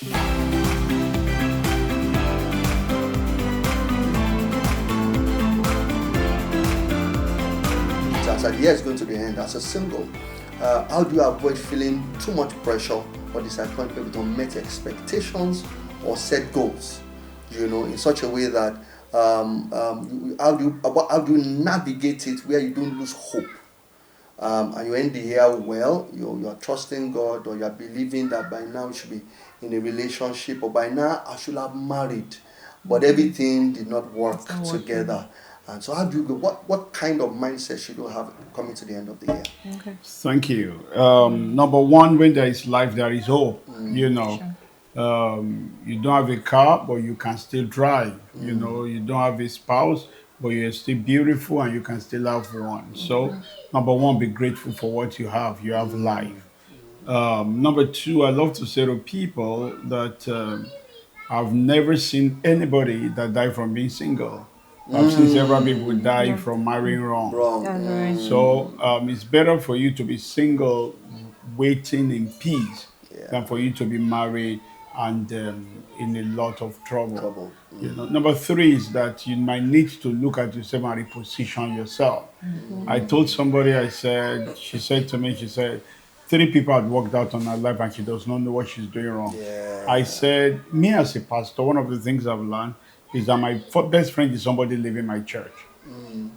As the year is going to the end, as a single, how do you avoid feeling too much pressure or disappointment with unmet expectations or set goals? In such a way that how do you navigate it where you don't lose hope? And you end the year well, you are trusting God, or you are believing that by now you should be in a relationship, or by now I should have married, but everything did not work together. And so how do you go? What kind of mindset should you have coming to the end of the year? Okay. Thank you. Number one, when there is life, there is hope. Sure. You don't have a car, but you can still drive. You don't have a spouse, but you're still beautiful and you can still have one. So, number one, be grateful for what you have. You have life. Number two, I love to say to people that I've never seen anybody that died from being single. I've seen several people die from marrying wrong. Wrong. That's right. So it's better for you to be single, waiting in peace, than for you to be married and in a lot of trouble. Number three is that you might need to look at yourself and reposition yourself. I told somebody, she said to me, 3 people had worked out on her life and she does not know what she's doing wrong. Yeah. I said, me as a pastor, one of the things I've learned is that my best friend is somebody leaving my church.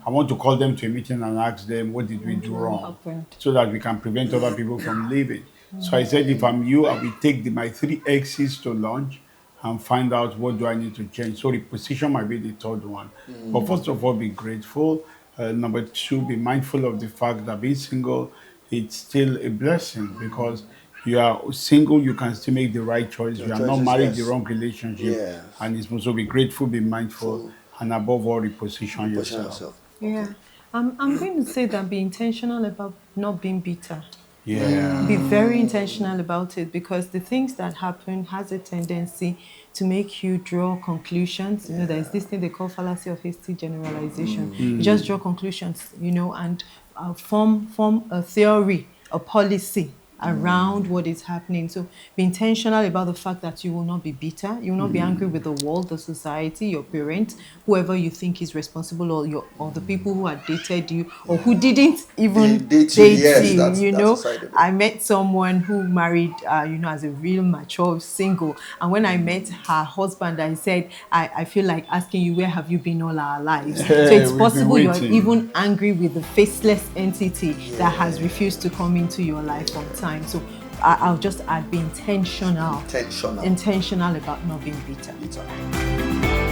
I want to call them to a meeting and ask them, what did we do wrong? So that we can prevent other people from leaving. So I said, if I'm you, I will take my 3 exits to lunch and find out what do I need to change. So reposition might be the third one. But first of all, be grateful. Number two, be mindful of the fact that being single, it's still a blessing because you are single, you can still make the right choice. You are not married the wrong relationship. And it's also be grateful, be mindful, and above all, reposition yourself. Yeah. I'm going to say that be intentional about not being bitter. Yeah. Be very intentional about it because the things that happen has a tendency to make you draw conclusions. There's this thing they call fallacy of hasty generalization. You just draw conclusions, and form a theory, a policy around what is happening. So be intentional about the fact that you will not be bitter. You will not be angry with the world, the society, your parents, whoever you think is responsible, or the people who had dated you or who didn't even date you. That's I met someone who married, as a real mature single. And when I met her husband, I said, I feel like asking you, where have you been all our lives? So it's possible you're even angry with the faceless entity that has refused to come into your life on time. So I'll just add, be intentional about not being bitter.